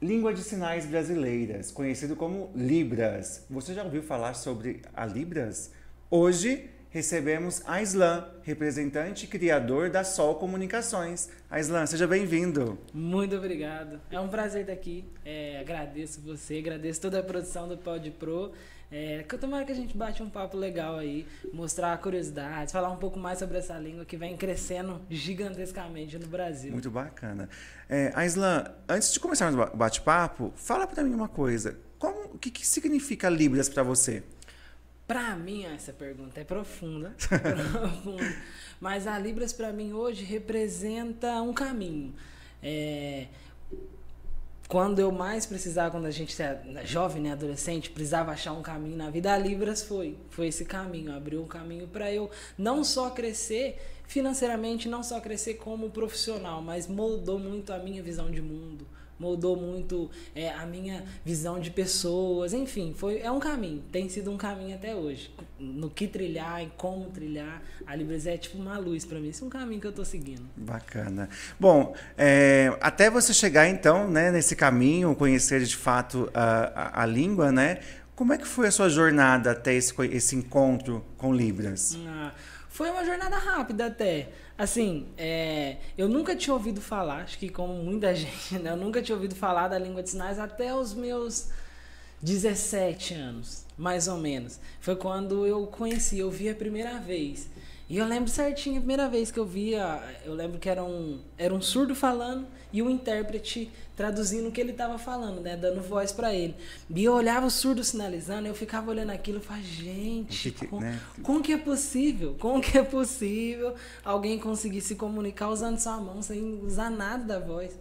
Língua de Sinais Brasileiras, conhecido como Libras. Você já ouviu falar sobre a Libras? Hoje recebemos Aislan, representante e criador da Sol Comunicações. Aislan, seja bem-vindo. Muito obrigado. É um prazer estar aqui. Agradeço você, agradeço toda a produção do PodPro. Tomara que a gente bate um papo legal aí, mostrar curiosidades, falar um pouco mais sobre essa língua que vem crescendo gigantescamente no Brasil. Muito bacana. Aislan, antes de começarmos o bate-papo, fala para mim uma coisa. O que significa Libras para você? Para mim, essa pergunta é profunda, mas a Libras para mim hoje representa um caminho. Quando eu mais precisava, quando a gente era jovem, né, adolescente, precisava achar um caminho na vida, a Libras foi esse caminho, abriu um caminho para eu não só crescer financeiramente, não só crescer como profissional, mas moldou muito a minha visão de mundo, moldou muito a minha visão de pessoas, enfim, é um caminho, tem sido um caminho até hoje. No que trilhar, em como trilhar, a Libras é tipo uma luz para mim, esse é um caminho que eu tô seguindo. Bacana. Bom, até você chegar então, né, nesse caminho, conhecer de fato a língua, né, como é que foi a sua jornada até esse encontro com Libras? Foi uma jornada rápida até. Assim, eu nunca tinha ouvido falar, acho que como muita gente, né? Eu nunca tinha ouvido falar da língua de sinais até os meus 17 anos, mais ou menos. Foi quando eu conheci, eu vi a primeira vez. E eu lembro certinho, a primeira vez que eu via, eu lembro que era um surdo falando e um intérprete traduzindo o que ele estava falando, né, dando voz para ele. E eu olhava o surdo sinalizando, eu ficava olhando aquilo e falava, gente, como que é possível? Como que é possível alguém conseguir se comunicar usando só a mão, sem usar nada da voz?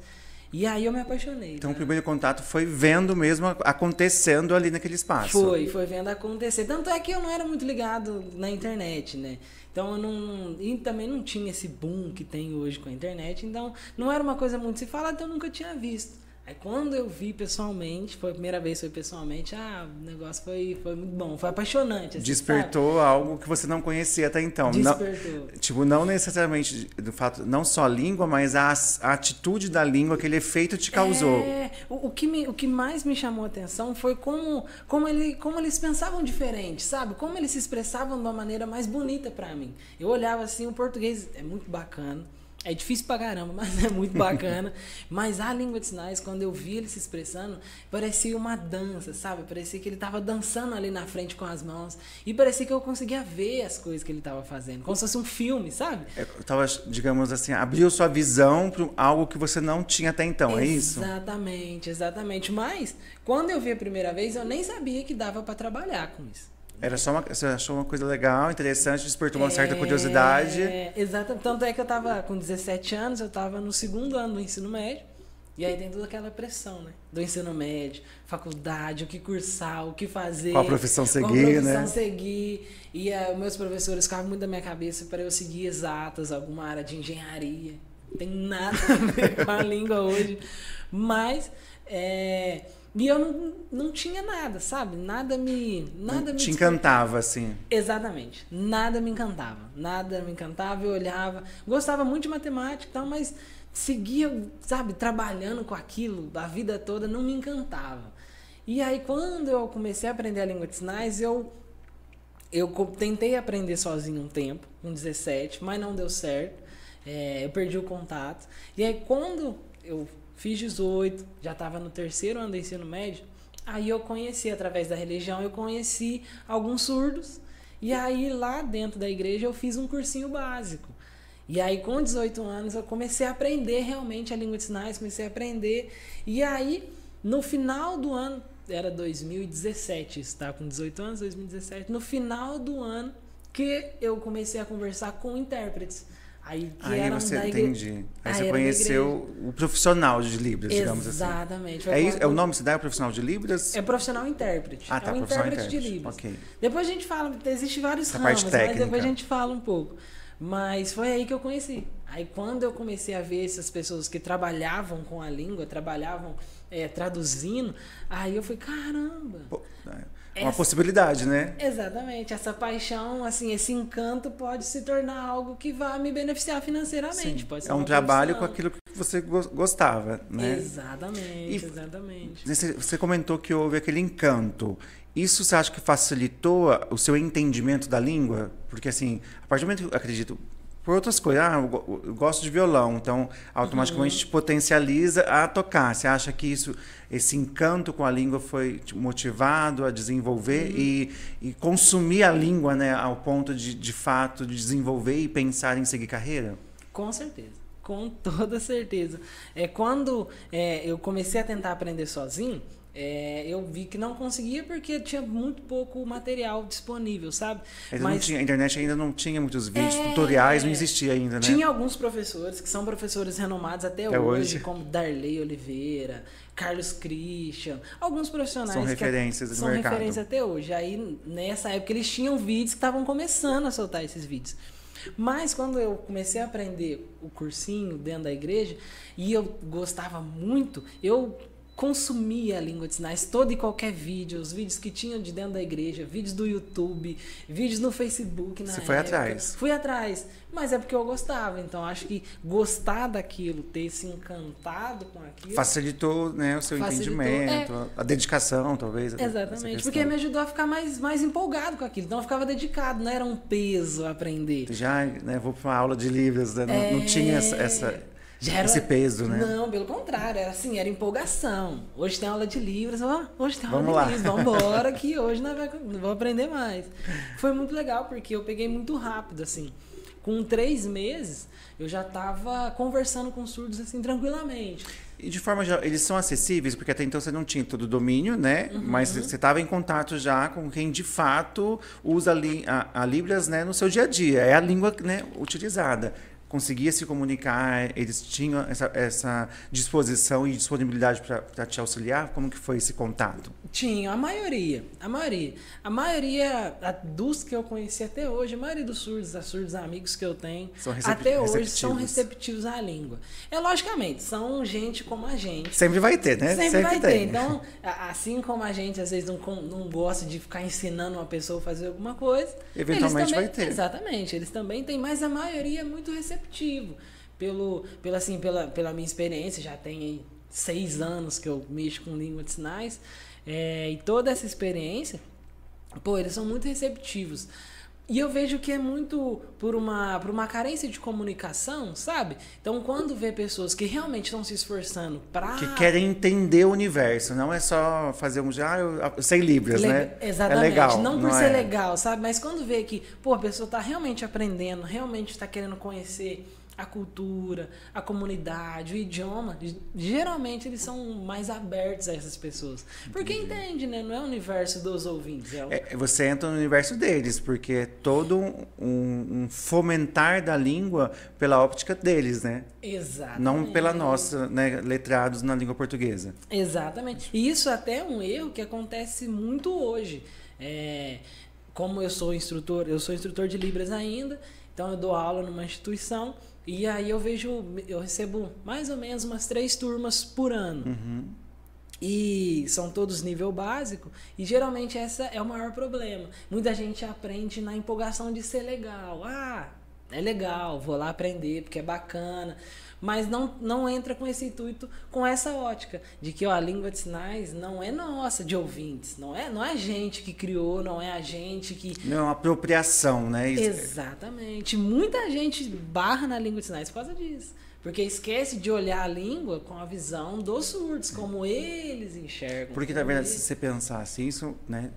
E aí eu me apaixonei. Então, o primeiro contato foi vendo mesmo acontecendo ali naquele espaço. Foi vendo acontecer. Tanto é que eu não era muito ligado na internet, né? Então, e também não tinha esse boom que tem hoje com a internet. Então, não era uma coisa muito se falar, então eu nunca tinha visto. Aí, quando eu vi pessoalmente, foi a primeira vez que foi pessoalmente, o negócio foi muito bom, foi apaixonante. Assim, despertou algo que você não conhecia até então. Despertou. Não necessariamente do fato, não só a língua, mas a atitude da língua, aquele efeito te causou. O que mais me chamou a atenção foi como eles pensavam diferente, sabe? Como eles se expressavam de uma maneira mais bonita pra mim. Eu olhava assim, o português é muito bacana. É difícil pra caramba, mas é muito bacana. Mas a língua de sinais, quando eu vi ele se expressando, parecia uma dança, sabe? Parecia que ele tava dançando ali na frente com as mãos. E parecia que eu conseguia ver as coisas que ele tava fazendo. Como se fosse um filme, sabe? Tava, digamos assim, abriu sua visão para algo que você não tinha até então, é isso? Exatamente. Mas, quando eu vi a primeira vez, eu nem sabia que dava para trabalhar com isso. Você achou uma coisa legal, interessante, despertou uma certa curiosidade. Exato. Tanto é que eu estava com 17 anos, eu estava no segundo ano do ensino médio. E aí tem toda aquela pressão, né? Do ensino médio, faculdade, o que cursar, o que fazer. Qual profissão seguir, né? E meus professores ficavam muito na minha cabeça para eu seguir exatas, alguma área de engenharia. Não tem nada a ver com a língua hoje. Mas... E eu não tinha nada, sabe? Nada me te encantava, assim. Exatamente. Nada me encantava. Eu olhava. Gostava muito de matemática e tal, mas seguia, sabe, trabalhando com aquilo a vida toda, não me encantava. E aí, quando eu comecei a aprender a língua de sinais, eu tentei aprender sozinho um tempo, com 17, mas não deu certo. Eu perdi o contato. E aí, quando eu fiz 18, já estava no terceiro ano do ensino médio, aí eu conheci, através da religião, eu conheci alguns surdos, e aí lá dentro da igreja eu fiz um cursinho básico. E aí com 18 anos eu comecei a aprender realmente a língua de sinais, comecei a aprender, e aí no final do ano, era 2017, isso, tá? Com 18 anos, 2017, no final do ano que eu comecei a conversar com intérpretes. Aí você entendi. Aí você conheceu o profissional de Libras, digamos assim. Exatamente. É o nome que você dá, é o profissional de Libras? É profissional intérprete. Tá, é um intérprete de Libras. Okay. Depois a gente fala, existem vários essa ramos, parte técnica. Mas depois a gente fala um pouco. Mas foi aí que eu conheci. Aí quando eu comecei a ver essas pessoas que trabalhavam com a língua, trabalhavam traduzindo, aí eu falei, caramba. Pô, é uma possibilidade, né? Exatamente. Essa paixão, assim, esse encanto pode se tornar algo que vai me beneficiar financeiramente. Pode ser é um trabalho com aquilo que você gostava, né? Exatamente, exatamente. Você comentou que houve aquele encanto. Isso você acha que facilitou o seu entendimento da língua? Porque, assim, a partir do momento que eu acredito, por outras coisas, eu gosto de violão, então automaticamente te potencializa a tocar. Você acha que esse encanto com a língua foi te motivado a desenvolver e consumir a língua, né, ao ponto de fato de desenvolver e pensar em seguir carreira? Com certeza, com toda certeza. Quando eu comecei a tentar aprender sozinho, eu vi que não conseguia porque tinha muito pouco material disponível, sabe? A internet ainda não tinha muitos vídeos, tutoriais, não existia ainda, né? Tinha alguns professores que são professores renomados até hoje, como Darley Oliveira, Carlos Christian, alguns profissionais são referências são referências até hoje. Aí, nessa época, eles tinham vídeos que estavam começando a soltar esses vídeos. Mas quando eu comecei a aprender o cursinho dentro da igreja, e eu gostava muito, eu consumia a língua de sinais, todo e qualquer vídeo, os vídeos que tinham de dentro da igreja, vídeos do YouTube, vídeos no Facebook na época. Você foi atrás. Fui atrás, mas é porque eu gostava, então acho que gostar daquilo, ter se encantado com aquilo... Facilitou, né, o seu entendimento, a dedicação, talvez. Exatamente, porque me ajudou a ficar mais empolgado com aquilo, então eu ficava dedicado, não era um peso aprender. Já, né, vou para uma aula de Libras, né, não tinha esse peso, né? Não, pelo contrário, era empolgação. Hoje tem aula de Libras, hoje tem aula Vamos de lá. Libras, vamos embora que hoje nós vamos aprender mais. Foi muito legal, porque eu peguei muito rápido, assim. Com 3 meses, eu já estava conversando com surdos, assim, tranquilamente. E de forma geral, eles são acessíveis, porque até então você não tinha todo o domínio, né? Mas você estava em contato já com quem de fato usa a Libras, né, no seu dia a dia. É a língua, né, utilizada. Conseguia se comunicar, eles tinham essa disposição e disponibilidade para te auxiliar? Como que foi esse contato? Tinha, a maioria dos que eu conheci até hoje, a maioria dos surdos amigos que eu tenho, até hoje são receptivos à língua. Logicamente, são gente como a gente. Sempre vai ter, né? Sempre vai ter. Então, assim como a gente às vezes não gosta de ficar ensinando uma pessoa a fazer alguma coisa, eventualmente vai ter. Exatamente, eles também têm, mas a maioria é muito receptivo. Pela minha experiência, já tem aí 6 anos que eu mexo com língua de sinais, e toda essa experiência, eles são muito receptivos. E eu vejo que é muito por uma carência de comunicação, sabe? Então, quando vê pessoas que realmente estão se esforçando para... Que querem entender o universo, não é só fazer eu sei Libras, né? Exatamente, é legal, não por ser legal, sabe? Mas quando vê que, a pessoa está realmente aprendendo, realmente está querendo conhecer a cultura, a comunidade, o idioma, geralmente eles são mais abertos a essas pessoas. Porque entende, né? Não é o universo dos ouvintes. Você entra no universo deles, porque é todo um fomentar da língua pela óptica deles, né? Exatamente. Não pela nossa, né? Letrados na língua portuguesa. Exatamente. E isso até é um erro que acontece muito hoje. Como eu sou instrutor de Libras ainda, então eu dou aula numa instituição. E aí eu recebo mais ou menos umas 3 turmas por ano. E são todos nível básico. E geralmente essa é o maior problema. Muita gente aprende na empolgação de ser legal. É legal, vou lá aprender porque é bacana. Mas não entra com esse intuito, com essa ótica de que a língua de sinais não é nossa, de ouvintes. Não é a gente que criou, não é a gente que... Não é uma apropriação, né? Exatamente. Muita gente barra na língua de sinais por causa disso. Porque esquece de olhar a língua com a visão dos surdos, como eles enxergam. Porque, na verdade, se você pensasse isso, né?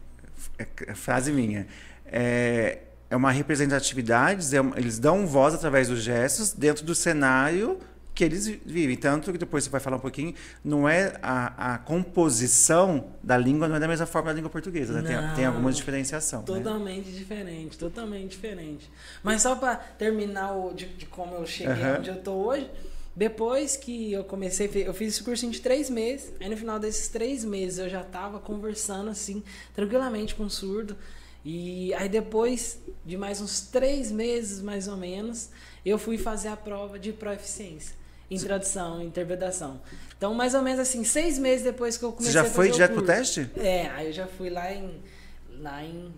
É frase minha. É uma representatividade, eles dão voz através dos gestos dentro do cenário que eles vivem. Tanto que depois você vai falar um pouquinho, não é a composição da língua não é da mesma forma da língua portuguesa, né? Tem alguma diferenciação. Totalmente diferente, totalmente diferente. Mas só para terminar de como eu cheguei onde eu tô hoje, depois que eu comecei, eu fiz esse cursinho de 3 meses, aí no final desses 3 meses eu já estava conversando assim, tranquilamente com o surdo. E aí depois de mais uns 3 meses, mais ou menos, eu fui fazer a prova de proeficiência. em tradução, em interpretação. Então, mais ou menos assim, 6 meses depois que eu comecei Você já a fazer foi o direto pro curso. teste? Aí eu já fui lá em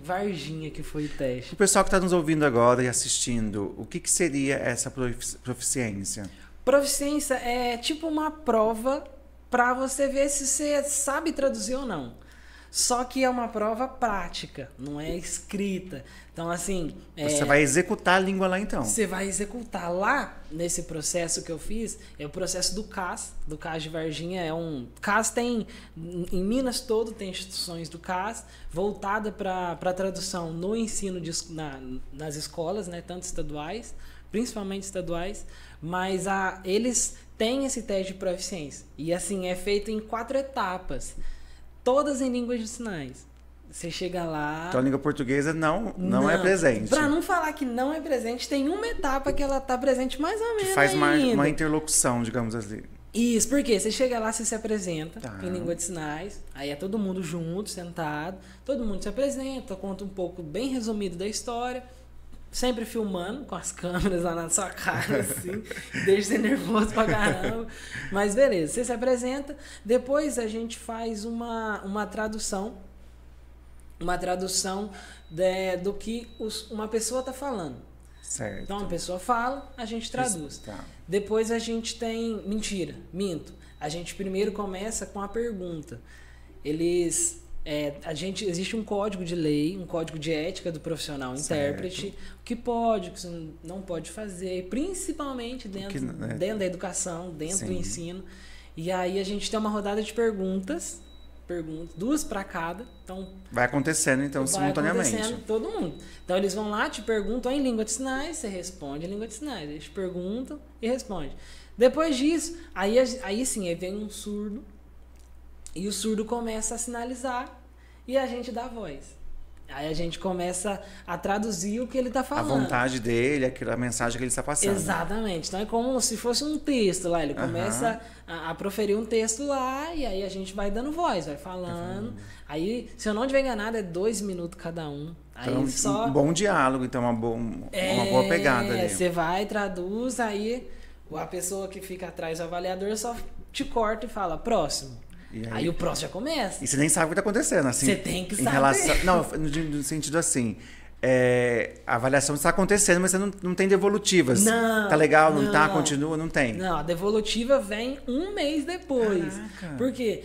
Varginha, que foi o teste. O pessoal que está nos ouvindo agora e assistindo, o que seria essa proficiência? Proficiência é tipo uma prova para você ver se você sabe traduzir ou não. Só que é uma prova prática, não é escrita. Então, assim... Você vai executar a língua lá, então? Você vai executar lá, nesse processo que eu fiz, é o processo do CAS de Varginha. CAS tem, em Minas todo, tem instituições do CAS, voltada para tradução no ensino nas escolas, né, tanto estaduais, principalmente estaduais, mas eles têm esse teste de proficiência. E, assim, é feito em 4 etapas. Todas em línguas de sinais. Você chega lá... Então a língua portuguesa não é presente. Para não falar que não é presente, tem uma etapa que ela tá presente mais ou menos. Que faz ainda. uma interlocução, digamos assim. Isso, porque você chega lá, você se apresenta Tá. em língua de sinais, aí é todo mundo junto, sentado, todo mundo se apresenta, conta um pouco bem resumido da história, sempre filmando com as câmeras lá na sua cara, assim, deixa você nervoso pra caramba. Mas beleza, você se apresenta, depois a gente faz uma tradução do que uma pessoa tá falando. Certo. Então a pessoa fala, a gente traduz. Tá. Depois a gente tem... Minto. A gente primeiro começa com a pergunta. Existe um código de lei, um código de ética do profissional intérprete, o que pode, o que você não pode fazer, principalmente dentro da educação, dentro do ensino. E aí a gente tem uma rodada de perguntas, 2 para cada. Então, vai acontecendo, então, simultaneamente. Vai acontecendo todo mundo. Então, eles vão lá, te perguntam em língua de sinais, você responde em língua de sinais. Eles te perguntam e responde. Depois disso, aí sim, aí vem um surdo, e o surdo começa a sinalizar e a gente dá a voz. Aí a gente começa a traduzir o que ele está falando. A vontade dele, a mensagem que ele está passando. Exatamente. Então é como se fosse um texto lá. Ele começa a proferir um texto lá e aí a gente vai dando voz, vai falando. Aí, se eu não estiver enganado, é 2 minutos cada um. Aí então, um bom diálogo, então uma boa pegada ali. Você vai, traduz, aí a pessoa que fica atrás do avaliador só te corta e fala, próximo. Aí o próximo já começa. E você nem sabe o que está acontecendo. Assim, você tem que saber. Não, no sentido assim, a avaliação está acontecendo, mas você não tem devolutivas. Não. Tá legal, não tá, continua, não tem. Não, a devolutiva vem 1 mês depois. Caraca. Porque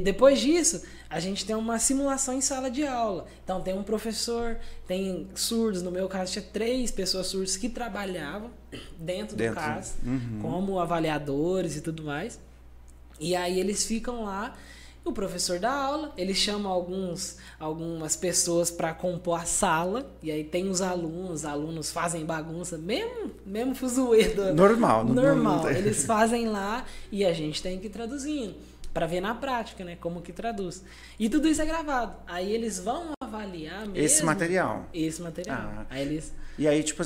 depois disso, a gente tem uma simulação em sala de aula. Então tem um professor, tem surdos, no meu caso tinha 3 pessoas surdas que trabalhavam dentro do CAS, como avaliadores e tudo mais. E aí eles ficam lá, o professor dá aula, ele chama algumas pessoas para compor a sala, e aí tem os alunos fazem bagunça, mesmo fuzuê. Normal. Eles fazem lá e a gente tem que ir traduzindo, para ver na prática, né, como que traduz. E tudo isso é gravado. Aí eles vão avaliar mesmo... Esse material. Aí E aí, tipo,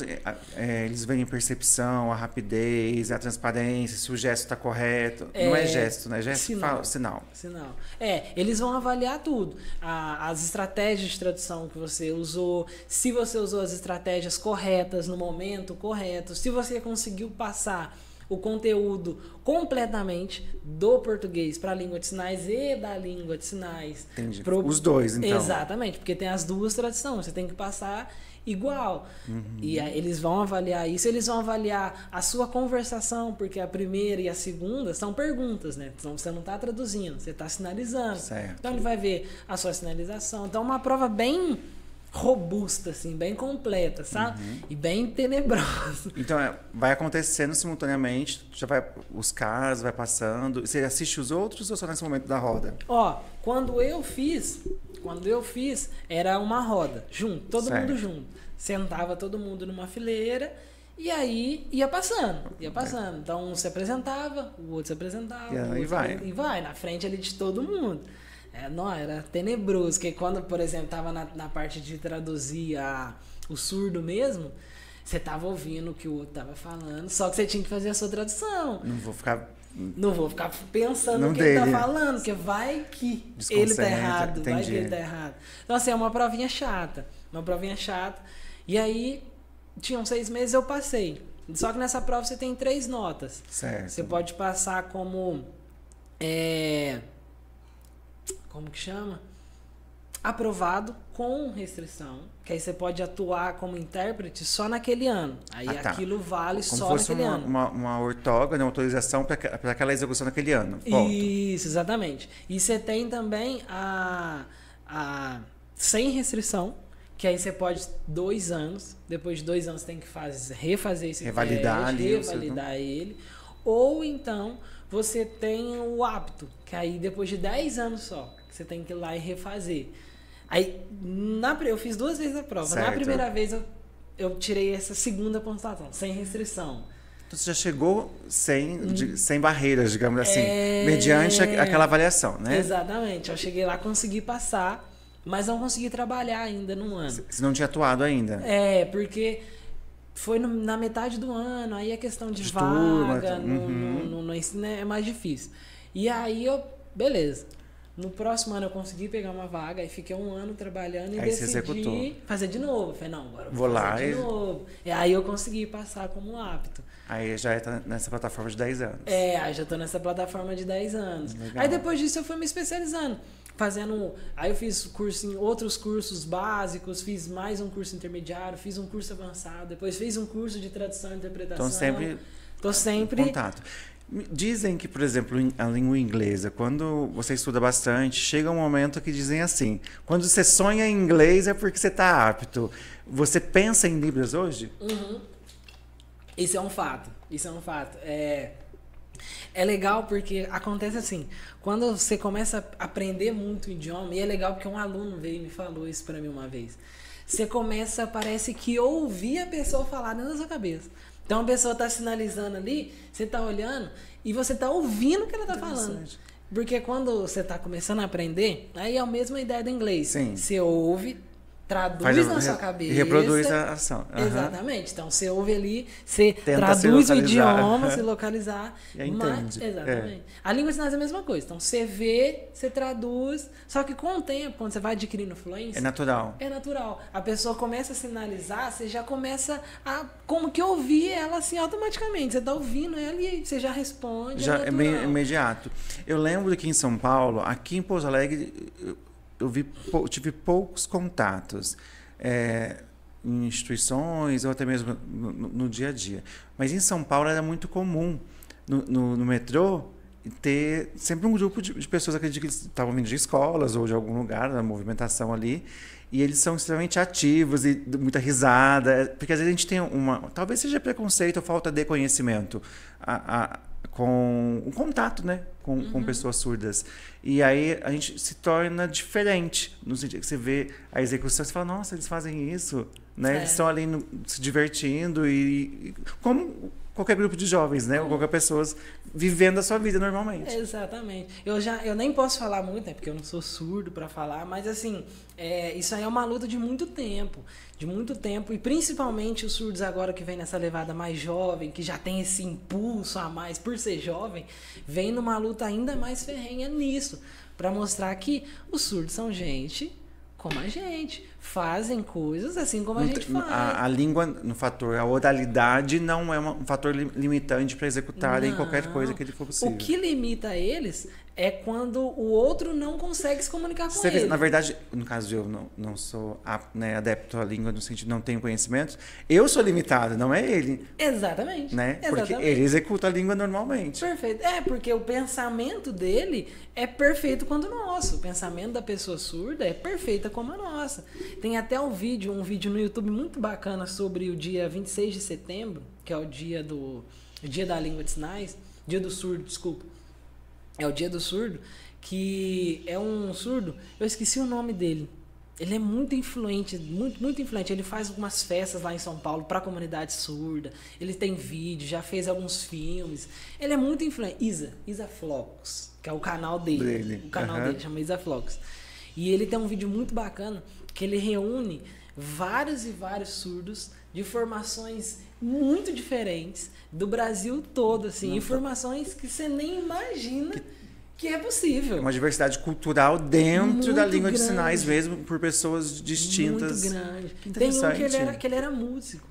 eles veem a percepção, a rapidez, a transparência, se o gesto está correto. Não é gesto, né? Gesto sinal. Eles vão avaliar tudo. As estratégias de tradução que você usou, se você usou as estratégias corretas no momento correto, se você conseguiu passar o conteúdo completamente do português para a língua de sinais e da língua de sinais. Entendi. Os dois, então. Exatamente, porque tem as 2 traduções, você tem que passar igual. E aí, eles vão avaliar isso, eles vão avaliar a sua conversação, porque a primeira e a segunda são perguntas, né? Então você não está traduzindo, você está sinalizando. Certo. Então ele vai ver a sua sinalização. Então é uma prova bem robusta, assim, bem completa, sabe? E bem tenebrosa. Então, vai acontecendo simultaneamente, os casos, vai passando. Você assiste os outros ou só nesse momento da roda? Quando eu fiz, era uma roda, junto, todo mundo junto. Sentava todo mundo numa fileira e aí ia passando. Então, um se apresentava, o outro se apresentava. E vai, na frente ali de todo mundo. Era tenebroso, porque quando, por exemplo, tava na parte de traduzir o surdo mesmo, você tava ouvindo o que o outro tava falando, só que você tinha que fazer a sua tradução. Não vou ficar pensando no que ele tá falando, porque vai que ele tá errado, Então, assim, é uma provinha chata. E aí, tinham 6 meses, eu passei. Só que nessa prova você tem 3 notas. Certo. Você pode passar como... como que chama? Aprovado com restrição. Que aí você pode atuar como intérprete só naquele ano. Aí tá. aquilo vale como só fosse naquele ano. uma ortógona, uma autorização para aquela execução naquele ano. Ponto. Isso, exatamente. E você tem também a sem restrição, que aí você pode 2 anos. Depois de 2 anos você tem que refazer esse revalidar teste, revalidar ele. Ou então você tem o apto, que aí depois de 10 anos só, você tem que ir lá e refazer. Aí, eu fiz 2 vezes a prova. Certo. Na primeira vez eu tirei essa segunda pontuação, sem restrição. Então você já chegou sem barreiras, digamos assim, mediante aquela avaliação, né? Exatamente. Eu cheguei lá, consegui passar, mas não consegui trabalhar ainda no ano. Você não tinha atuado ainda? Porque foi na metade do ano, aí a questão de turma, vaga no ensino é mais difícil. E aí beleza. No próximo ano eu consegui pegar uma vaga, aí fiquei 1 ano trabalhando e aí decidi fazer de novo. Falei, não, agora eu vou fazer lá de novo. E aí eu consegui passar como apto. Aí já está nessa plataforma de 10 anos. Aí já estou nessa plataforma de 10 anos. Legal. Aí depois disso eu fui me especializando. Aí eu fiz curso em outros cursos básicos, fiz mais um curso intermediário, fiz um curso avançado, depois fiz um curso de tradução e interpretação. Então Tô sempre em contato. Dizem que, por exemplo, a língua inglesa, quando você estuda bastante, chega um momento que dizem assim, quando você sonha em inglês é porque você está apto. Você pensa em Libras hoje? Isso é um fato. É legal porque acontece assim, quando você começa a aprender muito o idioma, e é legal porque um aluno veio e me falou isso pra mim uma vez, você começa, parece que ouvir a pessoa falar dentro da sua cabeça. Então a pessoa tá sinalizando ali, você tá olhando e você tá ouvindo o que ela tá falando. Porque quando você tá começando a aprender, aí é a mesma ideia do inglês. Sim. Você ouve, traduz na sua cabeça. E reproduz a ação. Exatamente. Então você ouve ali, você tenta traduz o idioma, se localizar. E aí entende. Exatamente. A língua de sinais é a mesma coisa. Então você vê, você traduz, só que com o tempo, quando você vai adquirindo fluência... É natural. É natural. A pessoa começa a sinalizar, você já começa a como que ouvir ela assim automaticamente. Você tá ouvindo ela e você já responde. Já é bem imediato. Eu lembro que em São Paulo, aqui em Pouso Alegre... Eu tive poucos contatos em instituições ou até mesmo no dia a dia. Mas em São Paulo era muito comum no metrô ter sempre um grupo de pessoas, acredito que estavam vindo de escolas ou de algum lugar, da movimentação ali, e eles são extremamente ativos e muita risada, porque às vezes a gente tem talvez seja preconceito ou falta de conhecimento com o contato, né, com pessoas surdas. E aí a gente se torna diferente, no sentido que você vê a execução, você fala, nossa, eles fazem isso, né? Eles estão ali se divertindo e como qualquer grupo de jovens, né? Ou qualquer pessoa vivendo a sua vida normalmente. Exatamente. Eu nem posso falar muito, né? Porque eu não sou surdo para falar, mas assim, isso aí é uma luta de muito tempo. E principalmente os surdos agora que vem nessa levada mais jovem, que já tem esse impulso a mais por ser jovem, vem numa luta ainda mais ferrenha nisso, para mostrar que os surdos são gente como a gente, fazem coisas assim como a gente faz. A língua, no fator, a oralidade não é um fator limitante para executarem qualquer coisa que ele for possível. O que limita eles é quando o outro não consegue se comunicar com ele. Na verdade, no caso de eu não sou adepto à língua, no sentido de não tenho conhecimento, eu sou limitado, não é ele. Exatamente. Né? Porque ele executa a língua normalmente. Perfeito. Porque o pensamento dele é perfeito quanto o nosso. O pensamento da pessoa surda é perfeita como a nossa. Tem até um vídeo no YouTube muito bacana sobre o dia 26 de setembro, que é o dia da língua de sinais, dia do surdo, desculpa. É o dia do surdo, que é um surdo, eu esqueci o nome dele. Ele é muito influente, muito influente. Ele faz algumas festas lá em São Paulo para a comunidade surda. Ele tem vídeo, já fez alguns filmes. Ele é muito influente. Isa Flocos, que é o canal dele. O canal dele chama Isa Flocos. E ele tem um vídeo muito bacana que ele reúne vários e vários surdos de formações muito diferentes do Brasil todo, assim, informações que você nem imagina que é possível. Uma diversidade cultural dentro muito da língua de grande. Sinais mesmo, por pessoas distintas. Muito grande. Que interessante. Tem um que ele era músico.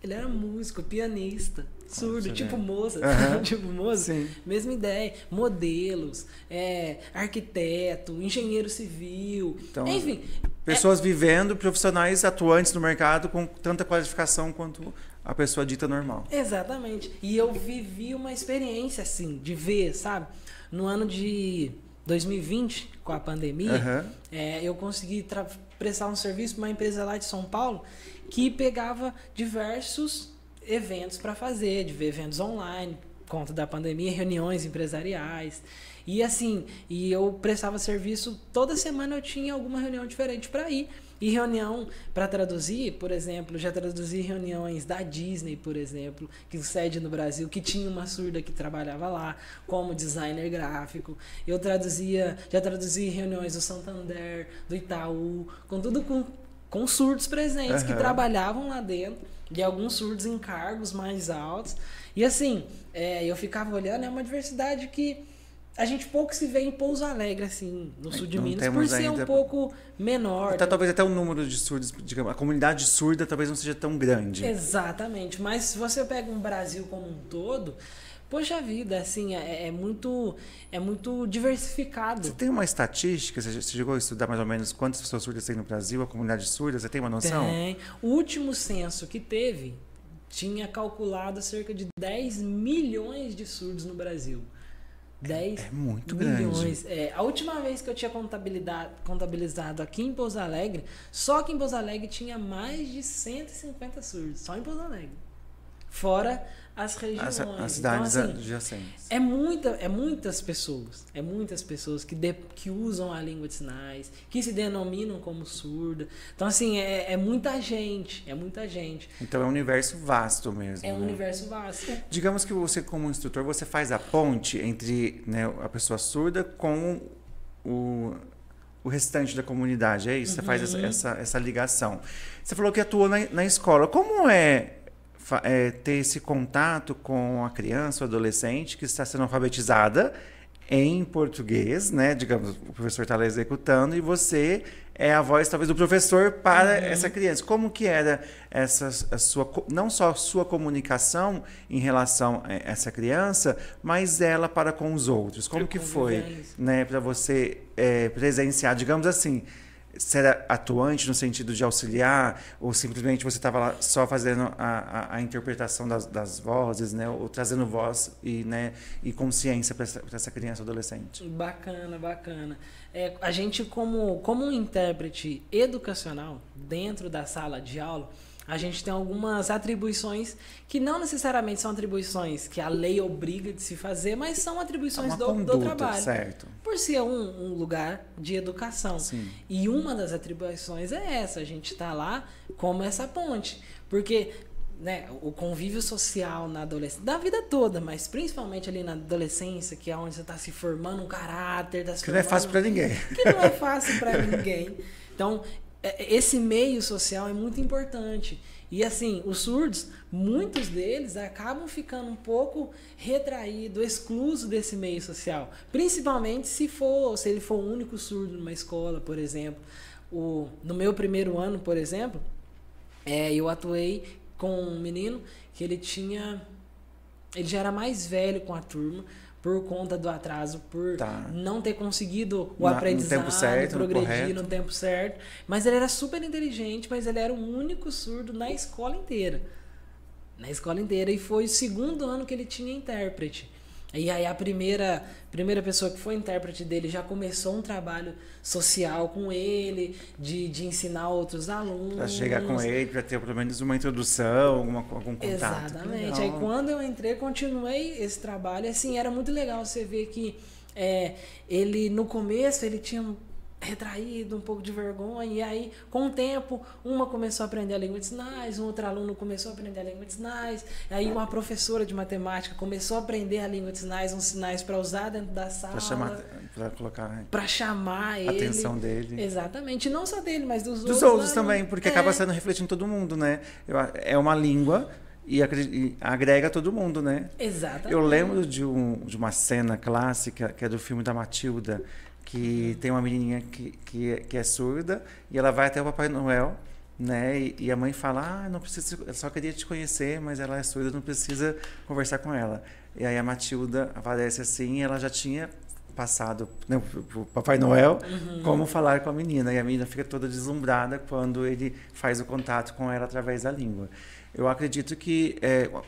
Ele era músico, pianista, surdo, tipo moça, tipo moça, Sim. mesma ideia. Modelos, arquiteto, engenheiro civil, Então, enfim. Pessoas vivendo, profissionais atuantes no mercado com tanta qualificação quanto a pessoa dita normal. Exatamente. E eu vivi uma experiência, assim, de ver, sabe? No ano de 2020, com a pandemia, eu consegui prestar um serviço para uma empresa lá de São Paulo que pegava diversos eventos para fazer, de ver eventos online, por conta da pandemia, reuniões empresariais. E assim, eu prestava serviço, toda semana eu tinha alguma reunião diferente para ir. E reunião para traduzir, por exemplo, já traduzi reuniões da Disney, por exemplo, que sede no Brasil, que tinha uma surda que trabalhava lá como designer gráfico. Eu já traduzi reuniões do Santander, do Itaú, com tudo com surdos presentes que trabalhavam lá dentro, de alguns surdos em cargos mais altos. E assim, eu ficava olhando, é uma diversidade que a gente pouco se vê em Pouso Alegre, assim, no sul de Minas, por ser um pouco menor. Talvez até o número de surdos, digamos, a comunidade surda talvez não seja tão grande. Exatamente, mas se você pega um Brasil como um todo, poxa vida, assim, é muito diversificado. Você tem uma estatística, você chegou a estudar mais ou menos quantas pessoas surdas tem no Brasil, a comunidade surda, você tem uma noção? Tem. O último censo que teve tinha calculado cerca de 10 milhões de surdos no Brasil. 10 muito milhões. grande. A última vez que eu tinha contabilizado aqui em Pouso Alegre, só que em Pouso Alegre tinha mais de 150 surdos, só em Pouso Alegre. Fora as regiões. As cidades então, assim, adjacentes. É muitas pessoas que usam a língua de sinais, que se denominam como surda. Então, assim, é muita gente. Então é um universo vasto mesmo. É um universo vasto. Digamos que você, como instrutor, você faz a ponte entre, né, a pessoa surda com o restante da comunidade, é isso? Você faz essa ligação. Você falou que atuou na escola. Como é ter esse contato com a criança ou adolescente que está sendo alfabetizada em português, né? Digamos, o professor está lá executando e você é a voz, talvez, do professor para essa criança. Como que era não só a sua comunicação em relação a essa criança, mas ela para com os outros? Como que foi, né, para você presenciar, digamos assim, você era atuante no sentido de auxiliar ou simplesmente você estava lá só fazendo a interpretação das vozes, né, ou trazendo voz e consciência para essa criança ou adolescente? Bacana. A gente, como um intérprete educacional dentro da sala de aula, a gente tem algumas atribuições que não necessariamente são atribuições que a lei obriga de se fazer, mas são atribuições do trabalho. Certo. Por ser um lugar de educação. Sim. E uma das atribuições é essa, a gente está lá como essa ponte. Porque, né, o convívio social na adolescência, da vida toda, mas principalmente ali na adolescência, que é onde você está se formando um caráter, que não é fácil para ninguém. Que não é fácil para ninguém. Então, esse meio social é muito importante. E assim, os surdos, muitos deles acabam ficando um pouco retraídos, exclusos desse meio social. Principalmente se ele for o único surdo numa escola, por exemplo. No meu primeiro ano, por exemplo, eu atuei com um menino que ele já era mais velho com a turma, por conta do atraso, por não ter conseguido o aprendizado, no tempo certo, progredir no tempo certo. Mas ele era super inteligente, mas ele era o único surdo na escola inteira. E foi o segundo ano que ele tinha intérprete. E aí a primeira pessoa que foi intérprete dele já começou um trabalho social com ele, de ensinar outros alunos. Para chegar com ele, para ter pelo menos uma introdução, algum contato. Exatamente. Aí quando eu entrei, continuei esse trabalho. Assim, era muito legal você ver que ele, no começo, ele tinha retraído, um pouco de vergonha, e aí, com o tempo, uma começou a aprender a língua de sinais, um outro aluno começou a aprender a língua de sinais, aí uma professora de matemática começou a aprender a língua de sinais, uns sinais para usar dentro da sala, para chamar a atenção dele. Exatamente, e não só dele, mas dos outros. Dos outros também, porque acaba sendo refletindo todo mundo, né? É uma língua e agrega todo mundo, né? Exatamente. Eu lembro de uma cena clássica, que é do filme da Matilda, que tem uma menininha que é surda e ela vai até o Papai Noel né? E a mãe fala, não precisa, eu só queria te conhecer, mas ela é surda, não precisa conversar com ela. E aí a Matilda aparece assim, ela já tinha passado, né, pro Papai Noel, como falar com a menina. E a menina fica toda deslumbrada quando ele faz o contato com ela através da língua. Eu acredito que,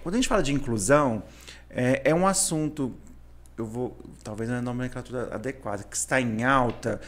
quando a gente fala de inclusão, é um assunto, talvez não é a nomenclatura adequada, que está em alta.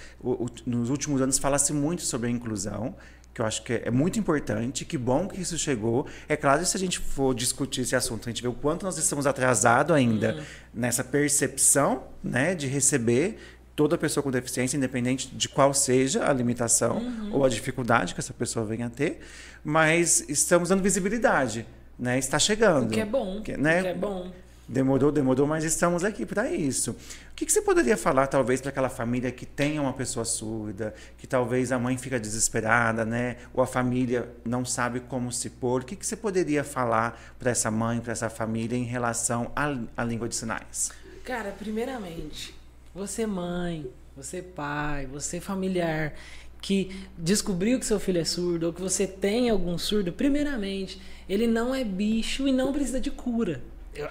Nos últimos anos fala-se muito sobre a inclusão, que eu acho que é muito importante, que bom que isso chegou. É claro que se a gente for discutir esse assunto, a gente vê o quanto nós estamos atrasados ainda nessa percepção, né, de receber toda pessoa com deficiência, independente de qual seja a limitação ou a dificuldade que essa pessoa venha a ter, mas estamos dando visibilidade, né? Está chegando. O que é bom, né? o que é bom. Demorou, mas estamos aqui para isso. O que você poderia falar, talvez, para aquela família que tenha uma pessoa surda, que talvez a mãe fica desesperada, né? Ou a família não sabe como se pôr? O que você poderia falar para essa mãe, para essa família, em relação à língua de sinais? Cara, primeiramente, você mãe, você pai, você familiar, que descobriu que seu filho é surdo, ou que você tem algum surdo, primeiramente, ele não é bicho e não precisa de cura.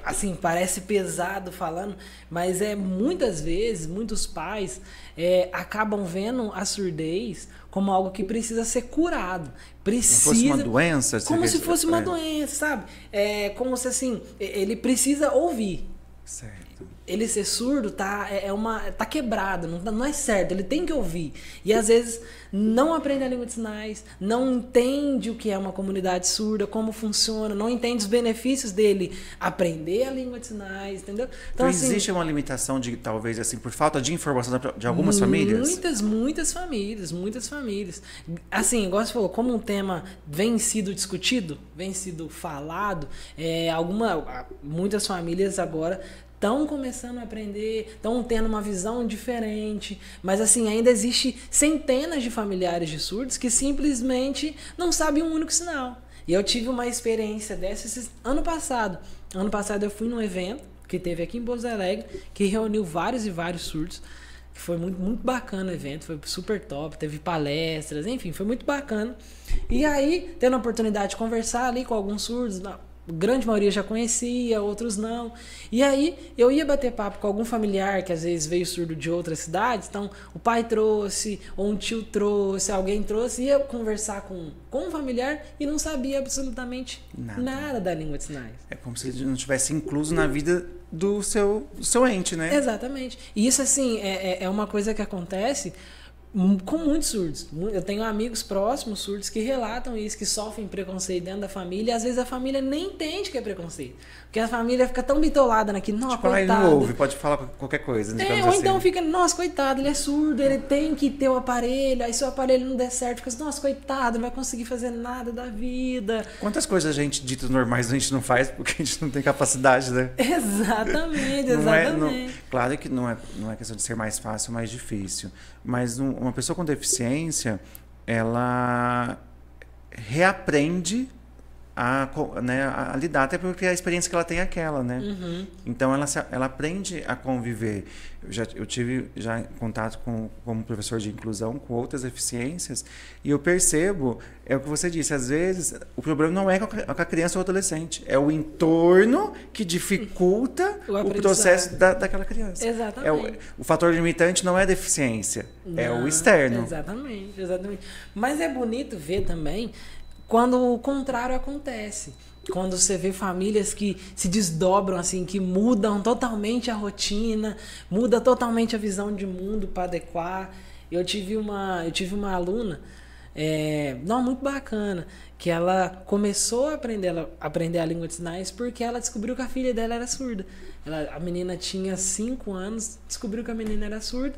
Assim, parece pesado falando, mas muitas vezes, muitos pais acabam vendo a surdez como algo que precisa ser curado. Precisa, como se fosse uma doença? Como se fosse uma doença, sabe? Como se assim, ele precisa ouvir. Certo. Ele ser surdo tá quebrado, não é certo, ele tem que ouvir. E às vezes não aprende a língua de sinais, não entende o que é uma comunidade surda, como funciona, não entende os benefícios dele aprender a língua de sinais, entendeu? Então assim, existe uma limitação de, talvez, assim, por falta de informação de algumas famílias? Muitas famílias. Assim, igual você falou, como um tema vem sido discutido, vem sido falado, muitas famílias agora estão começando a aprender, estão tendo uma visão diferente, mas assim, ainda existe centenas de familiares de surdos que simplesmente não sabem um único sinal. E eu tive uma experiência dessa ano passado. Ano passado eu fui num evento que teve aqui em Pouso Alegre, que reuniu vários e vários surdos, que foi muito, muito bacana o evento, foi super top, teve palestras, enfim, foi muito bacana. E aí, tendo a oportunidade de conversar ali com alguns surdos, a grande maioria já conhecia, outros não. E aí eu ia bater papo com algum familiar que às vezes veio surdo de outras cidades. Então o pai trouxe, ou um tio trouxe, alguém trouxe. Ia conversar com um familiar e não sabia absolutamente nada da língua de sinais. É como se ele não tivesse incluso na vida do seu ente, né? Exatamente. E isso assim é uma coisa que acontece com muitos surdos. Eu tenho amigos próximos surdos que relatam isso, que sofrem preconceito dentro da família, e às vezes a família nem entende que é preconceito. Porque a família fica tão bitolada naquilo, nossa, tipo, coitado. Ele não ouve, pode falar qualquer coisa. Ou assim. Então fica, nossa, coitado, ele é surdo, ele tem que ter o aparelho, aí se o aparelho não der certo, fica assim, nossa, coitado, não vai conseguir fazer nada da vida. Quantas coisas a gente, ditas normais, a gente não faz porque a gente não tem capacidade, né? Exatamente. Claro que não é questão de ser mais fácil ou mais difícil, mas uma pessoa com deficiência, ela reaprende a lidar, até porque a experiência que ela tem é aquela, né? Então ela aprende a conviver. Eu tive já contato como professor de inclusão com outras deficiências, e eu percebo, é o que você disse, às vezes o problema não é com a criança ou adolescente, é o entorno que dificulta o processo daquela criança. Exatamente. O fator limitante não é a deficiência, é o externo. Exatamente. Mas é bonito ver também quando o contrário acontece. Quando você vê famílias que se desdobram, assim, que mudam totalmente a rotina, muda totalmente a visão de mundo para adequar. Eu tive uma aluna muito bacana, que ela começou a aprender a língua de sinais porque ela descobriu que a filha dela era surda. A menina tinha 5 anos, descobriu que a menina era surda,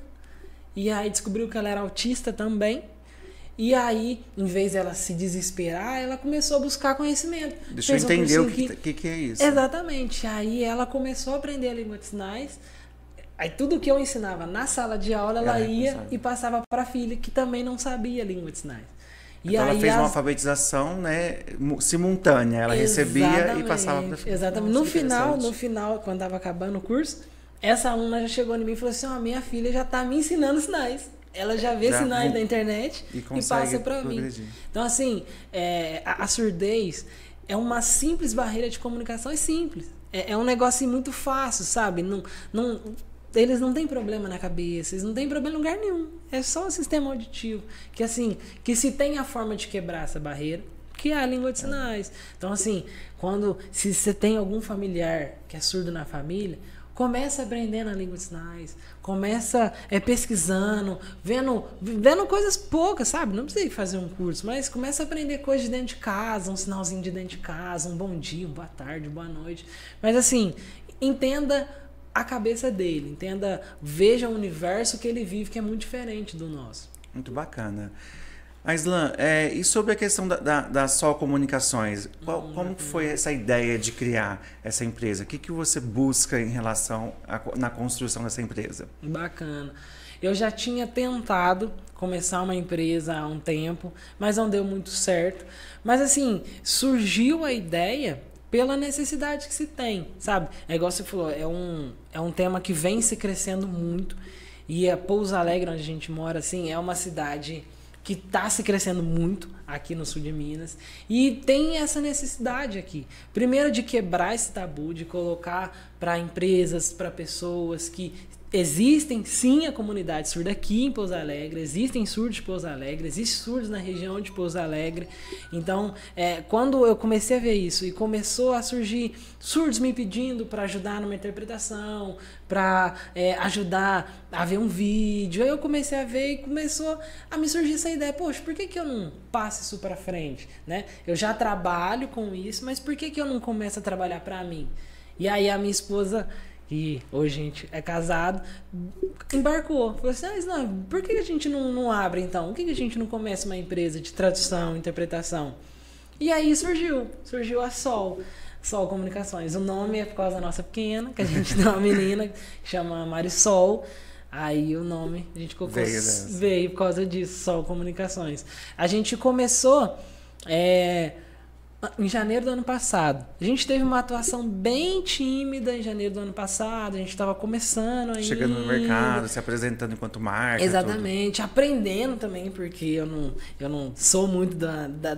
e aí descobriu que ela era autista também. E aí, em vez de ela se desesperar, ela começou a buscar conhecimento. Deixa eu entender o que é isso. Exatamente. Aí ela começou a aprender a língua de sinais. Aí tudo que eu ensinava na sala de aula, ela ia e passava para a filha, que também não sabia a língua de sinais. Então ela fez uma alfabetização, né, simultânea. Ela recebia e passava para a filha. Exatamente. No final, quando estava acabando o curso, essa aluna já chegou em mim e falou assim, minha filha já está me ensinando sinais. ela já vê sinais da internet e passa para mim. Então, assim, a surdez é uma simples barreira de comunicação, é simples. É um negócio muito fácil, sabe? Eles não têm problema na cabeça, eles não têm problema em lugar nenhum. É só o sistema auditivo. Que, assim, que se tem a forma de quebrar essa barreira, que é a língua de sinais. Então, assim, se você tem algum familiar que é surdo na família, começa aprendendo a língua de sinais, começa pesquisando, vendo coisas poucas, sabe? Não precisa fazer um curso, mas começa a aprender coisas de dentro de casa, um sinalzinho de dentro de casa, um bom dia, uma boa tarde, boa noite. Mas, assim, entenda a cabeça dele, veja o universo que ele vive, que é muito diferente do nosso. Muito bacana. Aislan, e sobre a questão da Sol Comunicações, como foi essa ideia de criar essa empresa? O que você busca em relação na construção dessa empresa? Bacana. Eu já tinha tentado começar uma empresa há um tempo, mas não deu muito certo. Mas, assim, surgiu a ideia pela necessidade que se tem, sabe? É igual você falou, é um tema que vem se crescendo muito. E a Pouso Alegre, onde a gente mora, assim, é uma cidade que está se crescendo muito aqui no sul de Minas, e tem essa necessidade aqui, primeiro de quebrar esse tabu, de colocar para empresas, para pessoas que existem sim a comunidade surda aqui em Pouso Alegre, existem surdos de Pouso Alegre, existem surdos na região de Pouso Alegre. Então, quando eu comecei a ver isso e começou a surgir surdos me pedindo para ajudar numa interpretação, para ajudar a ver um vídeo, aí eu comecei a ver e começou a me surgir essa ideia, poxa, por que eu não passo isso para frente, né? Eu já trabalho com isso, mas por que eu não começo a trabalhar para mim? E aí a minha esposa, que hoje a gente é casado, embarcou. Falou assim, não, por que a gente não abre então? Por que a gente não começa uma empresa de tradução, interpretação? E aí surgiu a Sol Comunicações. O nome é por causa da nossa pequena, que a gente tem uma menina que chama Marisol. Aí o nome, a gente colocou, veio por causa disso, Sol Comunicações. A gente começou em janeiro do ano passado. A gente teve uma atuação bem tímida em janeiro do ano passado. A gente estava começando ainda. Chegando no mercado, se apresentando enquanto marca. Exatamente. Tudo. Aprendendo também, porque eu não sou muito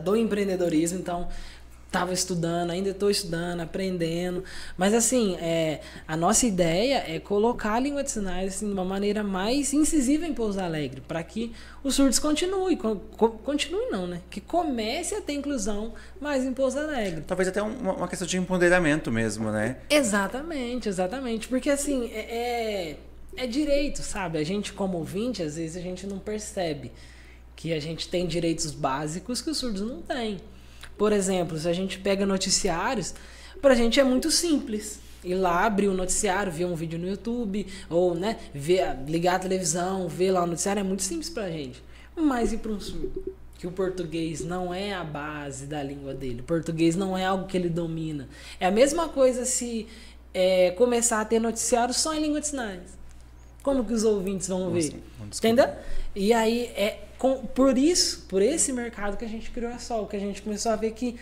do empreendedorismo, então estava estudando, ainda estou estudando, aprendendo. Mas, assim, a nossa ideia é colocar a língua de sinais assim, de uma maneira mais incisiva em Pouso Alegre, para que os surdos continuem não, né? Que comece a ter inclusão mais em Pouso Alegre. Talvez até uma questão de empoderamento mesmo, né? Exatamente. Porque, assim, é direito, sabe? A gente, como ouvinte, às vezes a gente não percebe que a gente tem direitos básicos que os surdos não têm. Por exemplo, se a gente pega noticiários, pra gente é muito simples. Ir lá, abrir o noticiário, ver um vídeo no YouTube, ou, né, ligar a televisão, ver lá o noticiário, é muito simples pra gente. Mas e para um surdo? Que o português não é a base da língua dele. O português não é algo que ele domina. É a mesma coisa se começar a ter noticiário só em língua de sinais. Como que os ouvintes vão ver? Entendeu? E aí por esse mercado que a gente criou a Sol, que a gente começou a ver que,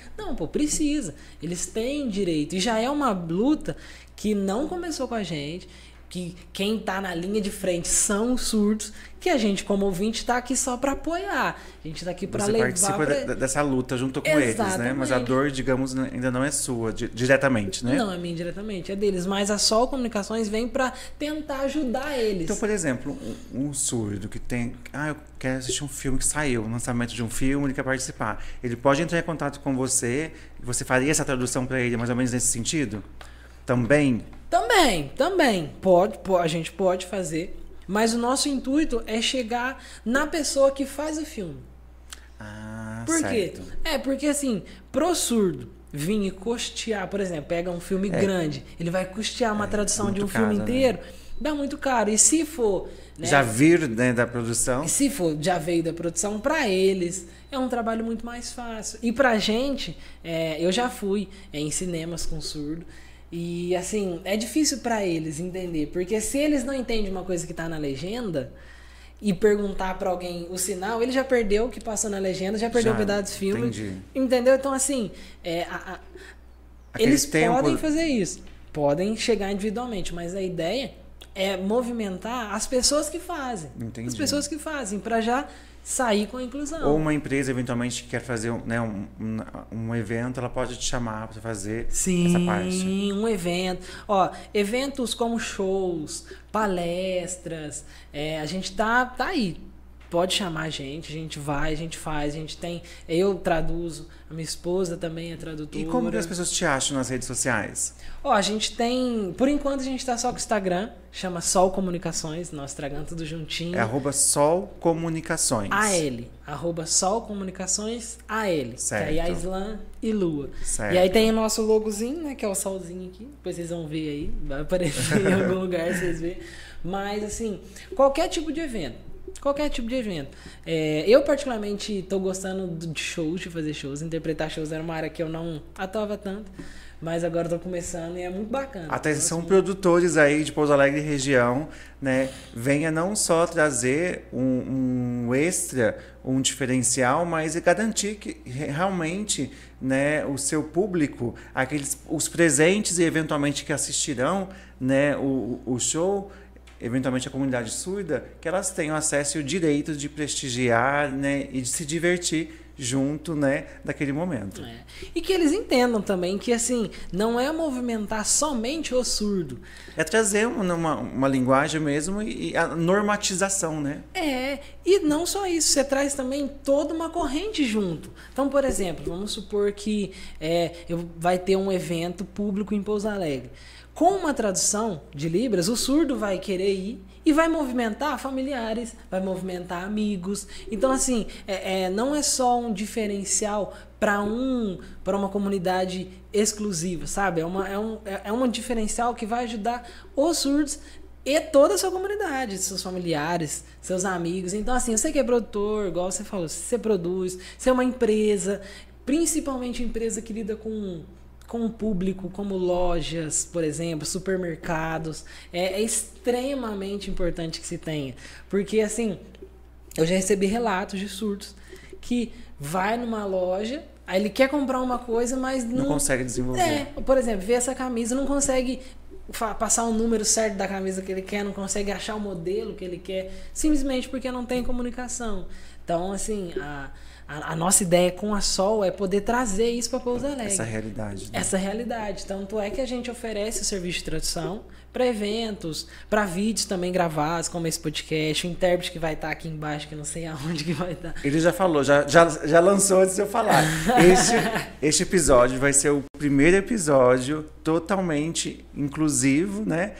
precisa. Eles têm direito. E já é uma luta que não começou com a gente, que quem está na linha de frente são os surdos, que a gente, como ouvinte, está aqui só para apoiar. A gente está aqui para levar... Você participa dessa luta junto com eles, né? Mas a dor, digamos, ainda não é sua, diretamente, né? Não é minha diretamente, é deles. Mas a Sol Comunicações vem para tentar ajudar eles. Então, por exemplo, um surdo que tem... eu quero assistir um filme que saiu, um lançamento de um filme, ele quer participar. Ele pode entrar em contato com você, e você faria essa tradução para ele, mais ou menos nesse sentido? Também? Também. A gente pode fazer, mas o nosso intuito é chegar na pessoa que faz o filme. Por certo. quê? Porque assim, pro surdo vir e custear, por exemplo, pega um filme grande, ele vai custear uma tradução de um filme inteiro, né? Dá muito caro. E se for... né, já vir, né, da produção? E se for, já veio da produção, para eles é um trabalho muito mais fácil. E pra gente, eu já fui em cinemas com surdo, e assim, é difícil para eles entender, porque se eles não entendem uma coisa que tá na legenda e perguntar para alguém o sinal, ele já perdeu o que passou na legenda, já perdeu o pedaço do filme. Entendi. Entendeu? Então, assim, eles podem fazer isso, podem chegar individualmente, mas a ideia é movimentar as pessoas que fazem. Entendi. As pessoas que fazem, para já sair com a inclusão. Ou uma empresa, eventualmente, que quer fazer né, um evento, ela pode te chamar para fazer essa parte. Sim, um evento. Ó, eventos como shows, palestras, a gente tá aí. Pode chamar a gente vai, a gente faz, a gente tem... Eu traduzo, a minha esposa também é tradutora. E como que as pessoas te acham nas redes sociais? Ó, a gente tem... Por enquanto a gente tá só com o Instagram, chama Sol Comunicações, nós tragando tudo juntinho. É @Sol Comunicações. Sol Comunicações AL. Certo. Que aí é Islan e Lua. Certo. E aí tem o nosso logozinho, né, que é o solzinho aqui. Depois vocês vão ver aí, vai aparecer em algum lugar, vocês verem. Mas, assim, qualquer tipo de evento. Qualquer tipo de evento. Eu, particularmente, estou gostando de shows, de fazer shows. Interpretar shows era uma área que eu não atuava tanto. Mas agora estou começando e é muito bacana. Até são produtores aí de Pouso Alegre e região, né? Venha não só trazer um extra, um diferencial, mas garantir que realmente, né, o seu público, os presentes e eventualmente que assistirão, né, o show, eventualmente a comunidade surda, que elas tenham acesso e o direito de prestigiar, né, e de se divertir junto, né, daquele momento. E que eles entendam também que, assim, não é movimentar somente o surdo. É trazer uma linguagem mesmo e a normatização, né? E não só isso, você traz também toda uma corrente junto. Então, por exemplo, vamos supor que vai ter um evento público em Pouso Alegre. Com uma tradução de Libras, o surdo vai querer ir e vai movimentar familiares, vai movimentar amigos. Então, assim, não é só um diferencial para uma comunidade exclusiva, sabe? É um diferencial que vai ajudar os surdos e toda a sua comunidade, seus familiares, seus amigos. Então, assim, você que é produtor, igual você falou, você produz, você é uma empresa, principalmente empresa que lida com o público, como lojas, por exemplo, supermercados, é extremamente importante que se tenha. Porque, assim, eu já recebi relatos de surdos que vai numa loja, aí ele quer comprar uma coisa, mas não consegue desenvolver. Por exemplo, vê essa camisa, não consegue passar o número certo da camisa que ele quer, não consegue achar o modelo que ele quer, simplesmente porque não tem comunicação. Então, assim, a nossa ideia com a Sol é poder trazer isso para Pouso Alegre. Essa realidade. Né? Essa realidade. Tanto é que a gente oferece o serviço de tradução para eventos, para vídeos também gravados, como esse podcast, o intérprete que vai estar aqui embaixo, que não sei aonde que vai estar. Ele já falou, já lançou antes de eu falar. Este episódio vai ser o primeiro episódio totalmente inclusivo, né?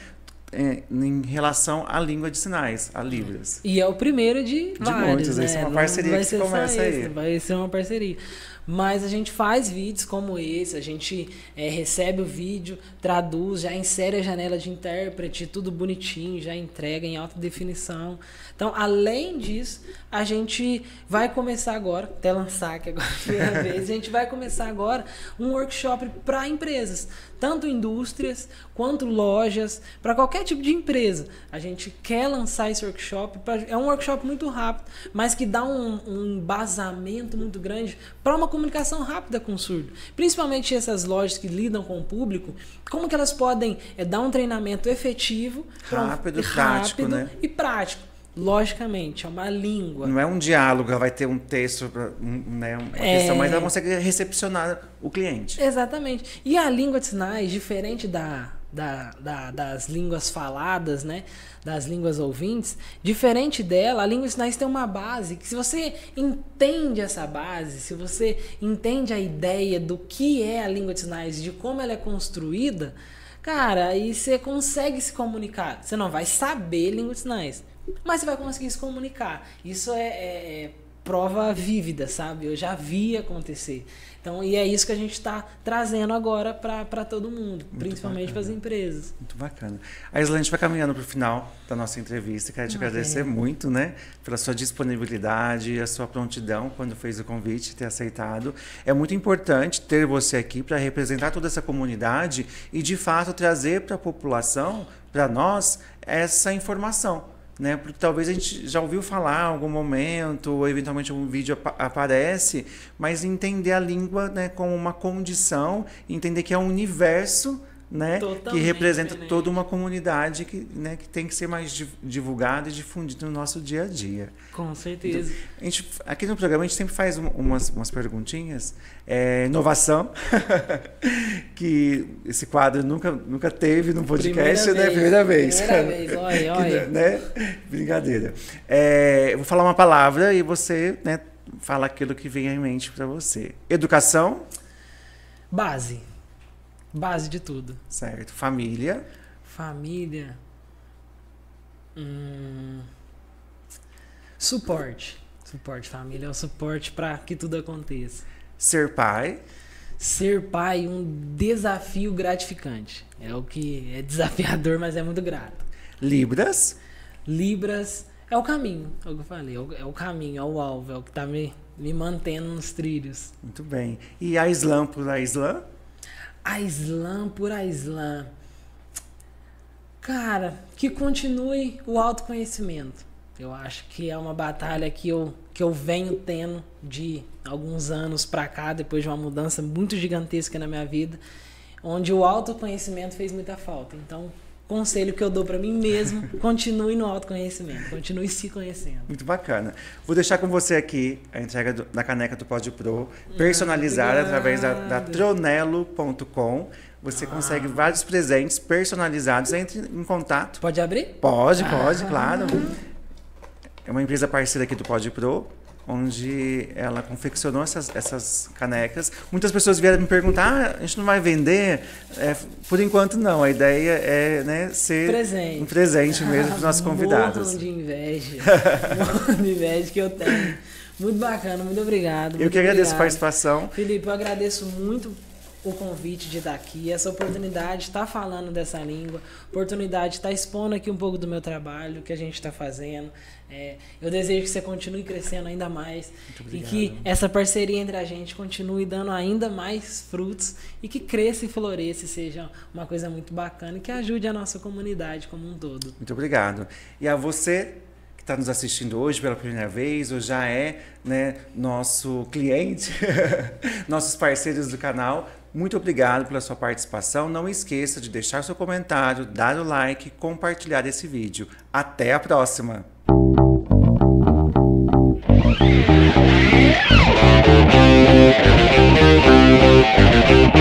Em relação à língua de sinais, a Libras. E é o primeiro de vários, muitos, né? Vai ser uma parceria que se começa aí. Vai ser uma parceria. Mas a gente faz vídeos como esse, a gente recebe o vídeo, traduz, já insere a janela de intérprete, tudo bonitinho, já entrega em alta definição. Então, além disso, a gente vai começar agora, até lançar aqui agora a primeira vez, a gente vai começar agora um workshop para empresas, tanto indústrias quanto lojas, para qualquer tipo de empresa. A gente quer lançar esse workshop, é um workshop muito rápido, mas que dá um embasamento muito grande para uma comunicação rápida com o surdo. Principalmente essas lojas que lidam com o público, como que elas podem dar um treinamento efetivo, rápido, prático, né? E prático. Logicamente, é uma língua. Não é um diálogo, vai ter um texto, né, uma questão, mas ela consegue recepcionar o cliente. Exatamente. E a língua de sinais, diferente das línguas faladas, né, das línguas ouvintes, diferente dela, a língua de sinais tem uma base que, se você entende essa base, se você entende a ideia do que é a língua de sinais, de como ela é construída, cara, aí você consegue se comunicar. Você não vai saber língua de sinais, mas você vai conseguir se comunicar. Isso é prova vívida, sabe? Eu já vi acontecer. Então, e é isso que a gente está trazendo agora para todo mundo, muito principalmente para as empresas. Muito bacana. A Isla, a gente vai caminhando para o final da nossa entrevista. Quero te agradecer muito, né, pela sua disponibilidade e a sua prontidão quando fez o convite, ter aceitado. É muito importante ter você aqui para representar toda essa comunidade e, de fato, trazer para a população, para nós, essa informação. Né? Porque talvez a gente já ouviu falar em algum momento, ou eventualmente algum vídeo aparece, mas entender a língua, né, como uma condição, entender que é um universo né, que Totalmente representa diferente. toda uma comunidade que, né, que tem que ser mais divulgada e difundida no nosso dia a dia. Com certeza. A gente, aqui no programa a gente sempre faz umas perguntinhas. Inovação, que esse quadro nunca teve no podcast, né? Primeira vez. Olha. Né? Brincadeira. Eu vou falar uma palavra e você, né, fala aquilo que vem em mente para você. Educação. Base. Base de tudo. Certo. Família. Família. Suporte. Família é o suporte para que tudo aconteça. Ser pai. Ser pai, um desafio gratificante. É o que é desafiador, mas é muito grato. Libras. Libras é o caminho, é o que eu falei. É o caminho, é o alvo, é o que está me mantendo nos trilhos. Muito bem. E a Islã por a Islã? A Islã por a Islã. Cara, que continue o autoconhecimento. Eu acho que é uma batalha que eu venho tendo de alguns anos pra cá, depois de uma mudança muito gigantesca na minha vida, onde o autoconhecimento fez muita falta. Então, conselho que eu dou pra mim mesmo, continue no autoconhecimento, continue se conhecendo. Muito bacana. Vou deixar com você aqui a entrega da caneca do Pod Pro, personalizada através da tronelo.com. Você consegue vários presentes personalizados. Entre em contato. Pode abrir? Pode, claro. É uma empresa parceira aqui do Pod Pro, onde ela confeccionou essas canecas. Muitas pessoas vieram me perguntar, a gente não vai vender? Por enquanto não, a ideia é, né, ser um presente mesmo para os nossos convidados. Morram de inveja. Morram de inveja que eu tenho. Muito bacana, muito obrigado. Eu que agradeço a participação. Felipe, eu agradeço muito o convite de estar aqui, essa oportunidade de estar falando dessa língua, oportunidade de estar expondo aqui um pouco do meu trabalho, que a gente está fazendo. Eu desejo que você continue crescendo ainda mais e que essa parceria entre a gente continue dando ainda mais frutos e que cresça e floresça e seja uma coisa muito bacana e que ajude a nossa comunidade como um todo. Muito obrigado. E a você que está nos assistindo hoje pela primeira vez ou já é, né, nosso cliente, nossos parceiros do canal, muito obrigado pela sua participação. Não esqueça de deixar seu comentário, dar o like, compartilhar esse vídeo. Até a próxima! Thank you.